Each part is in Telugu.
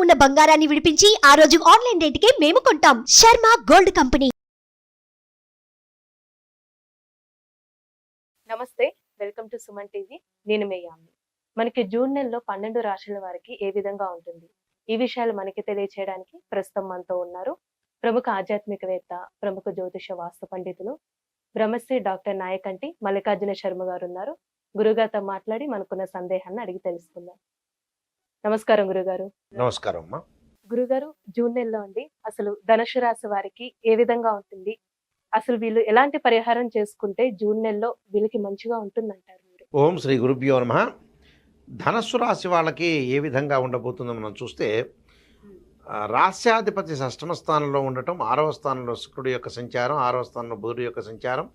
ఉన్న బంగారాన్ని విడిపించి ఆ రోజు ఆన్లైన్ రేటుకే మేము కొంటాం. Sharma gold company. నమస్తే, వెల్కమ్ టు సుమన్ టీవీ. నేను మీ యామ్ని. మనకి జూన్ నెలలో 12 రాశుల వారికి ఏ విధంగా ఉంటుంది, ఈ విషయాలు మనకి తెలియచేయడానికి ప్రస్తుతం మనతో ఉన్నారు ప్రముఖ ఆధ్యాత్మికవేత్త, ప్రముఖ జ్యోతిష వాస్తు పండితులు బ్రహ్మశ్రీ డాక్టర్ నాయకంటి మల్లికార్జున శర్మ గారు ఉన్నారు. గురుగారితో మాట్లాడి మనకున్న సందేహాన్ని అడిగి తెలుసుకుందాం. నమస్కారం గురుగారు. నమస్కారం అమ్మా. గురుగారు, జూన్ నెలలో అండి అసలు ధనుసు రాశి వారికి ఏ విధంగా ఉంటుంది, అసలు వీళ్ళు ఎలాంటి పరిహారం చేసుకుంటే జూన్ నెలలో వీళ్ళకి మంచిగా ఉంటుందంటారు మీరు? ఓం శ్రీ గురుభ్యో నమః. ధనస్సు రాశి వాళ్ళకి ఏ విధంగా ఉండబోతుందో మనం చూస్తే, రాస్యాధిపతి షష్టమ స్థానంలో ఉండటం, 6వ స్థానంలో శుక్రుడి యొక్క సంచారం, 6వ స్థానంలో బుధుడి యొక్క సంచారం,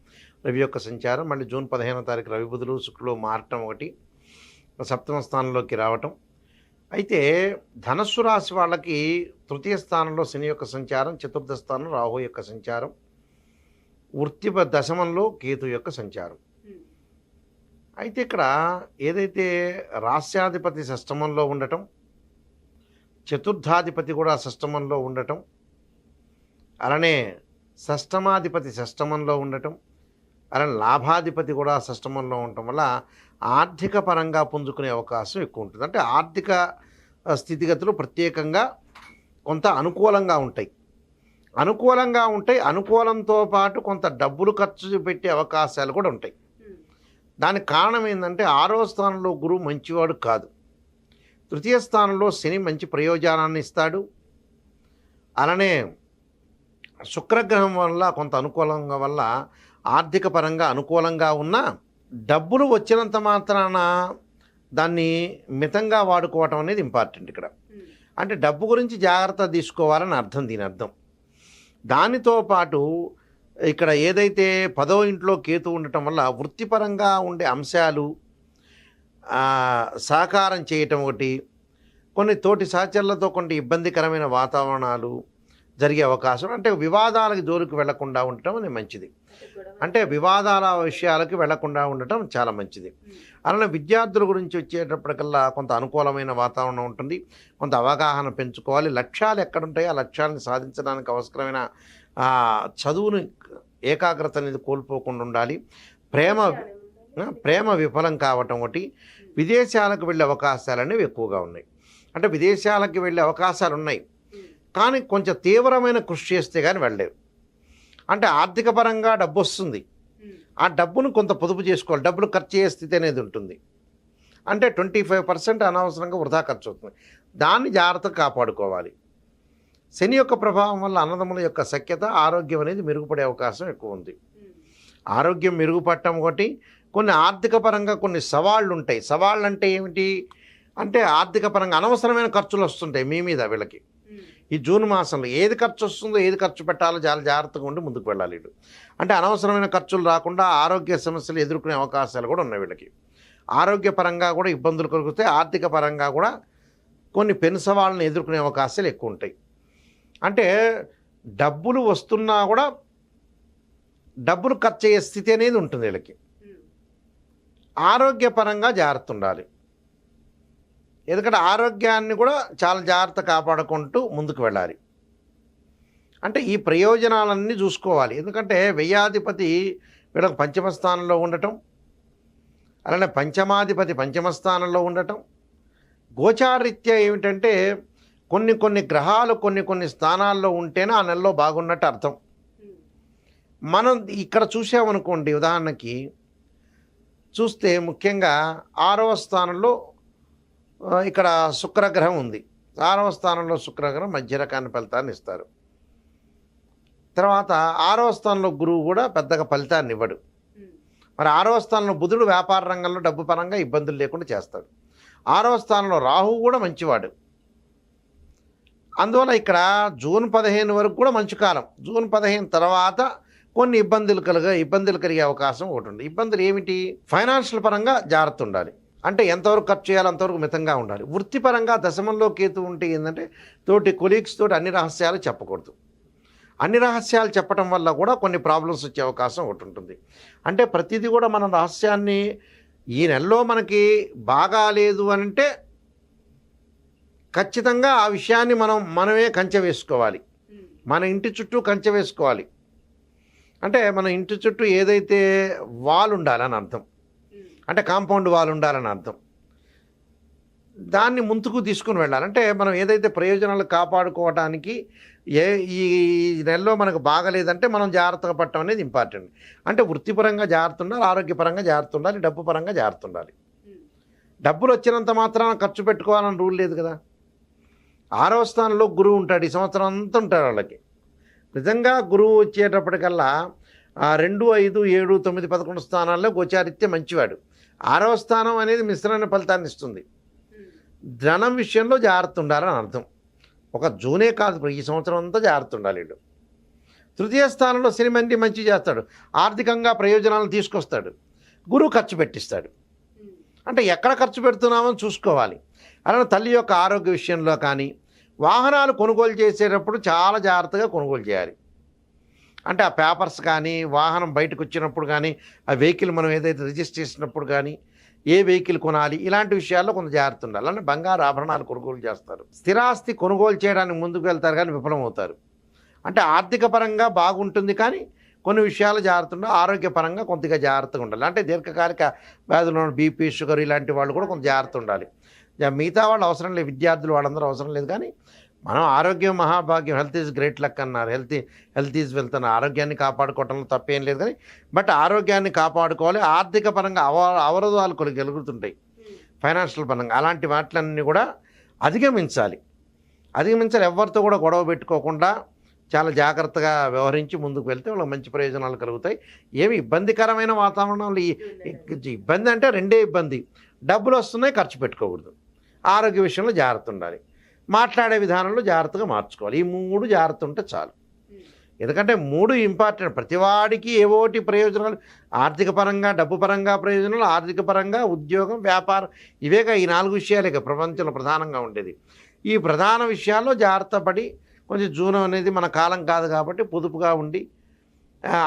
రవి యొక్క సంచారం, మళ్ళీ జూన్ 15వ తారీఖు రవి బుధుడు శుక్రుడు మారటం, ఒకటి సప్తమ స్థానంలోకి రావటం. అయితే ధనస్సు రాశి వాళ్ళకి తృతీయ స్థానంలో శని యొక్క సంచారం, చతుర్థ స్థానంలో రాహు యొక్క సంచారం, వృత్తిప దశమంలో కేతు యొక్క సంచారం. అయితే ఇక్కడ ఏదైతే రాస్యాధిపతి షష్టమంలో ఉండటం, చతుర్థాధిపతి కూడా షష్టమంలో ఉండటం, అలానే షష్టమాధిపతి షష్టమంలో ఉండటం, అలానే లాభాధిపతి కూడా షష్టమంలో ఉండటం వల్ల ఆర్థిక పరంగా పుంజుకునే అవకాశం ఎక్కువ ఉంటుంది. అంటే ఆర్థిక స్థితిగతులు ప్రత్యేకంగా కొంత అనుకూలంగా ఉంటాయి. అనుకూలంతో పాటు కొంత డబ్బులు ఖర్చు పెట్టే అవకాశాలు కూడా ఉంటాయి. దానికి కారణం ఏంటంటే 6వ స్థానంలో గురువు మంచివాడు కాదు, తృతీయ స్థానంలో శని మంచి ప్రయోజనాన్ని ఇస్తాడు, అలానే శుక్రగ్రహం వల్ల కొంత అనుకూలంగా వల్ల ఆర్థిక పరంగా అనుకూలంగా ఉన్న డబ్బులు వచ్చినంత మాత్రాన దాన్ని మితంగా వాడుకోవటం అనేది ఇంపార్టెంట్ ఇక్కడ. అంటే డబ్బు గురించి జాగ్రత్త తీసుకోవాలని అర్థం, దీని అర్థం. దానితో పాటు ఇక్కడ ఏదైతే 10వ ఇంట్లో కేతు ఉండటం వల్ల వృత్తిపరంగా ఉండే అంశాలు సహకారం చేయటం ఒకటి, కొన్ని తోటి సహచరులతో కొన్ని ఇబ్బందికరమైన వాతావరణాలు జరిగే అవకాశం, అంటే వివాదాలకు జోలికి వెళ్లకుండా ఉండటం అనేది మంచిది. అంటే వివాదాల విషయాలకి వెళ్లకుండా ఉండటం చాలా మంచిది. అలానే విద్యార్థుల గురించి వచ్చేటప్పటికల్లా కొంత అనుకూలమైన వాతావరణం ఉంటుంది, కొంత అవగాహన పెంచుకోవాలి. లక్ష్యాలు ఎక్కడుంటాయో ఆ లక్ష్యాలను సాధించడానికి అవసరమైన చదువుని ఏకాగ్రత అనేది కోల్పోకుండా ఉండాలి. ప్రేమ విఫలం కావటం ఒకటి, విదేశాలకు వెళ్ళే అవకాశాలు అనేవి ఎక్కువగా ఉన్నాయి. అంటే విదేశాలకు వెళ్ళే అవకాశాలు ఉన్నాయి, కానీ కొంచెం తీవ్రమైన కృషి చేస్తే కానీ వెళ్ళలేవు. అంటే ఆర్థిక పరంగా డబ్బు వస్తుంది, ఆ డబ్బును కొంత పొదుపు చేసుకోవాలి. డబ్బులు ఖర్చు అయ్యే స్థితి అనేది ఉంటుంది. అంటే 25% అనవసరంగా వృధా ఖర్చు అవుతుంది, దాన్ని జాగ్రత్తగా కాపాడుకోవాలి. శని యొక్క ప్రభావం వల్ల అన్నదమ్ముల యొక్క సఖ్యత, ఆరోగ్యం అనేది మెరుగుపడే అవకాశం ఎక్కువ ఉంది. ఆరోగ్యం మెరుగుపడటం ఒకటి, కొన్ని ఆర్థిక పరంగా కొన్ని సవాళ్ళు ఉంటాయి. సవాళ్ళు అంటే ఏమిటి అంటే ఆర్థిక పరంగా అనవసరమైన ఖర్చులు వస్తుంటాయి మీ మీద. వీళ్ళకి ఈ జూన్ మాసంలో ఏది ఖర్చు వస్తుందో, ఏది ఖర్చు పెట్టాలో చాలా జాగ్రత్తగా ఉండి ముందుకు వెళ్ళాలి. అంటే అనవసరమైన ఖర్చులు రాకుండా ఆరోగ్య సమస్యలు ఎదుర్కొనే అవకాశాలు కూడా ఉన్నాయి వీళ్ళకి. ఆరోగ్యపరంగా కూడా ఇబ్బందులు కలుగుతాయి, ఆర్థిక పరంగా కూడా కొన్ని పెను సవాళ్ళను ఎదుర్కొనే అవకాశాలు ఎక్కువ ఉంటాయి. అంటే డబ్బులు వస్తున్నా కూడా డబ్బులు ఖర్చు అయ్యే స్థితి అనేది ఉంటుంది వీళ్ళకి. ఆరోగ్యపరంగా జాగ్రత్త ఉండాలి, ఎందుకంటే ఆరోగ్యాన్ని కూడా చాలా జాగ్రత్త కాపాడుకుంటూ ముందుకు వెళ్ళాలి. అంటే ఈ ప్రయోజనాలన్నీ చూసుకోవాలి. ఎందుకంటే వ్యయాధిపతి వీళ్ళకి పంచమ స్థానంలో ఉండటం, అలానే పంచమాధిపతి పంచమ స్థానంలో ఉండటం, గోచారీత్యా ఏమిటంటే కొన్ని గ్రహాలు కొన్ని స్థానాల్లో ఉంటేనే ఆ నెలలో బాగున్నట్టు అర్థం. మనం ఇక్కడ చూసామనుకోండి, ఉదాహరణకి చూస్తే ముఖ్యంగా 6వ స్థానంలో ఇక్కడ శుక్రగ్రహం ఉంది. 6వ స్థానంలో శుక్రగ్రహం మధ్య రకాన్ని ఫలితాన్ని ఇస్తారు. తర్వాత 6వ స్థానంలో గురువు కూడా పెద్దగా ఫలితాన్ని ఇవ్వడు. మరి 6వ స్థానంలో బుధుడు వ్యాపార రంగంలో డబ్బు పరంగా ఇబ్బందులు లేకుండా చేస్తాడు. 6వ స్థానంలో రాహువు కూడా మంచివాడు. అందువల్ల ఇక్కడ జూన్ 15 వరకు కూడా మంచి కాలం. జూన్ 15 తర్వాత కొన్ని ఇబ్బందులు కలిగే అవకాశం ఒకటి ఉంది. ఇబ్బందులు ఏమిటి? ఫైనాన్షియల్ పరంగా జాగ్రత్త ఉండాలి. అంటే ఎంతవరకు ఖర్చు చేయాలో అంతవరకు మితంగా ఉండాలి. వృత్తిపరంగా దశమంలో కేతు ఉంటే ఏంటంటే తోటి కొలీగ్స్ తోటి అన్ని రహస్యాలు చెప్పకూడదు. అన్ని రహస్యాలు చెప్పడం వల్ల కూడా కొన్ని ప్రాబ్లమ్స్ వచ్చే అవకాశం ఒకటి ఉంటుంది. అంటే ప్రతిదీ కూడా మన రహస్యాన్ని ఈ నెలలో మనకి బాగాలేదు అంటే ఖచ్చితంగా ఆ విషయాన్ని మనమే కంచె వేసుకోవాలి. మన ఇంటి చుట్టూ కంచె వేసుకోవాలి. అంటే మన ఇంటి చుట్టూ ఏదైతే వాల్ ఉండాలని అర్థం, అంటే కాంపౌండ్ వాల్ ఉండాలని అర్థం. దాన్ని ముందుకు తీసుకుని వెళ్ళాలంటే మనం ఏదైతే ప్రయోజనాలు కాపాడుకోవడానికి ఈ నెలలో మనకు బాగలేదంటే మనం జాగ్రత్తగా పట్టడం అనేది ఇంపార్టెంట్. అంటే వృత్తిపరంగా జాగ్రత్త ఉండాలి, ఆరోగ్యపరంగా జాగ్రత్త ఉండాలి, డబ్బు పరంగా జాగ్రత్త ఉండాలి. డబ్బులు వచ్చినంత మాత్రాన ఖర్చు పెట్టుకోవాలని రూల్ లేదు కదా. 6వ స్థానంలో గురువు ఉంటాడు, ఈ సంవత్సరం అంతా ఉంటాడు వాళ్ళకి. నిజంగా గురువు వచ్చేటప్పటికల్లా 2, 5, 7, 9, 11 స్థానాల్లో గోచారిత్య మంచివాడు. 6వ స్థానం అనేది మిశ్రమైన ఫలితాన్ని ఇస్తుంది. ధనం విషయంలో జాగ్రత్త ఉండాలని అర్థం. ఒక జూనే కాదు, ఈ సంవత్సరం అంతా జాగ్రత్త ఉండాలి వీళ్ళు. 3వ స్థానంలో శని మంచి చేస్తాడు, ఆర్థికంగా ప్రయోజనాలను తీసుకొస్తాడు. గురువు ఖర్చు పెట్టిస్తాడు. అంటే ఎక్కడ ఖర్చు పెడుతున్నామని చూసుకోవాలి. అలానే తల్లి యొక్క ఆరోగ్య విషయంలో కానీ, వాహనాలు కొనుగోలు చేసేటప్పుడు చాలా జాగ్రత్తగా కొనుగోలు చేయాలి. అంటే ఆ పేపర్స్ కానీ, వాహనం బయటకు వచ్చినప్పుడు కానీ, ఆ వెహికల్ మనం ఏదైతే రిజిస్టర్ చేసినప్పుడు కానీ, ఏ వెహికల్ కొనాలి, ఇలాంటి విషయాల్లో కొంత జాగ్రత్త ఉండాలి. అలానే బంగారు ఆభరణాలు కొనుగోలు చేస్తారు. స్థిరాస్తి కొనుగోలు చేయడానికి ముందుకు వెళ్తారు కానీ విఫలమవుతారు. అంటే ఆర్థిక పరంగా బాగుంటుంది కానీ కొన్ని విషయాలు జాగ్రత్త ఉండాలి. ఆరోగ్యపరంగా కొద్దిగా జాగ్రత్తగా ఉండాలి. అంటే దీర్ఘకాలిక వ్యాధులు, బీపీ, షుగర్ ఇలాంటి వాళ్ళు కూడా కొంత జాగ్రత్త ఉండాలి. మిగతా వాళ్ళు అవసరం లేదు, విద్యార్థులు వాళ్ళందరూ అవసరం లేదు. కానీ మనం ఆరోగ్యం మహాభాగ్యం, హెల్త్ ఈజ్ గ్రేట్ లక్ అన్నారు. హెల్త్ ఈజ్ వెల్త్ అన్న. ఆరోగ్యాన్ని కాపాడుకోవటంలో తప్పేం లేదు. కానీ బట్ ఆరోగ్యాన్ని కాపాడుకోవాలి. ఆర్థిక పరంగా అవరోధాలు కొన్ని కలుగుతుంటాయి ఫైనాన్షియల్ పరంగా. అలాంటి వాటిలన్నీ కూడా అధిగమించాలి. ఎవరితో కూడా గొడవ పెట్టుకోకుండా చాలా జాగ్రత్తగా వ్యవహరించి ముందుకు వెళ్తే వాళ్ళకి మంచి ప్రయోజనాలు కలుగుతాయి. ఏమి ఇబ్బందికరమైన వాతావరణంలో ఇబ్బంది అంటే రెండే ఇబ్బంది, డబ్బులు వస్తున్నాయి, ఖర్చు పెట్టుకోకూడదు. ఆరోగ్య విషయంలో జాగ్రత్త ఉండాలి. మాట్లాడే విధానంలో జాగ్రత్తగా మార్చుకోవాలి. ఈ 3 జాగ్రత్త ఉంటే చాలు. ఎందుకంటే 3 ఇంపార్టెంట్. ప్రతివాడికి ఏవోటి ప్రయోజనాలు, ఆర్థిక పరంగా, డబ్బు పరంగా ప్రయోజనాలు, ఆర్థిక పరంగా, ఉద్యోగం, వ్యాపారం, ఇవేగా ఈ 4 విషయాలే ప్రపంచంలో ప్రధానంగా ఉండేది. ఈ ప్రధాన విషయాల్లో జాగ్రత్త పడి కొంచెం జూనం అనేది మన కాలం కాదు కాబట్టి పొదుపుగా ఉండి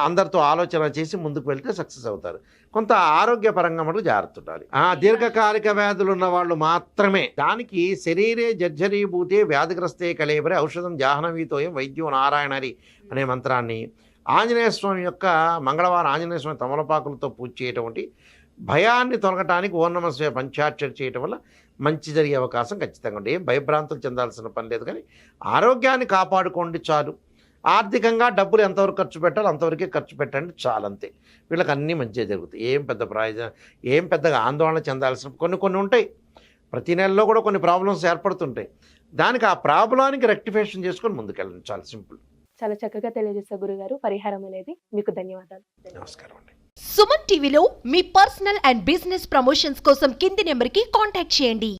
అందరితో ఆలోచన చేసి ముందుకు వెళ్తే సక్సెస్ అవుతారు. కొంత ఆరోగ్యపరంగా మటుకు జాగ్రత్త ఉండాలి. దీర్ఘకాలిక వ్యాధులు ఉన్న వాళ్ళు మాత్రమే. దానికి శరీరే జర్జరీభూతే వ్యాధిగ్రస్తే కళేబరే ఔషధం జాహ్నవీతోయం వైద్యో నారాయణరి అనే మంత్రాన్ని ఆంజనేయ స్వామి యొక్క మంగళవారం ఆంజనేయ స్వామి తమలపాకులతో పూజ చేయటం, భయాన్ని తొలగటానికి ఓం నమః శివాయ పంచాక్షరి చేయటం వల్ల మంచి జరిగే అవకాశం ఖచ్చితంగా ఉంది. ఏం భయభ్రాంతులు చెందాల్సిన పని లేదు. కానీ ఆరోగ్యాన్ని కాపాడుకోండి చాలు. ఆర్థికంగా డబ్బులు ఎంతవరకు ఖర్చు పెట్టాలో అంతవరకే ఖర్చు పెట్టండి చాలు, అంతే. వీళ్ళకి అన్నీ మంచిగా జరుగుతాయి. ఏం పెద్దగా ఆందోళన చెందాల్సిన కొన్ని ఉంటాయి. ప్రతి నెలలో కూడా కొన్ని ప్రాబ్లమ్స్ ఏర్పడుతుంటాయి. దానికి ఆ ప్రాబ్లానికి రెక్టిఫికేషన్ చేసుకొని ముందుకెళ్ళండి, చాలా సింపుల్. చాలా చక్కగా తెలియజేస్తారు గురుగారు. పరిహారం అనేది మీకు ధన్యవాదాలు. నమస్కారం అండి. సుమన్ టీవీలో మీ పర్సనల్ అండ్ బిజినెస్ ప్రమోషన్స్ కోసం కింది నెంబర్కి కాంటాక్ట్ చేయండి.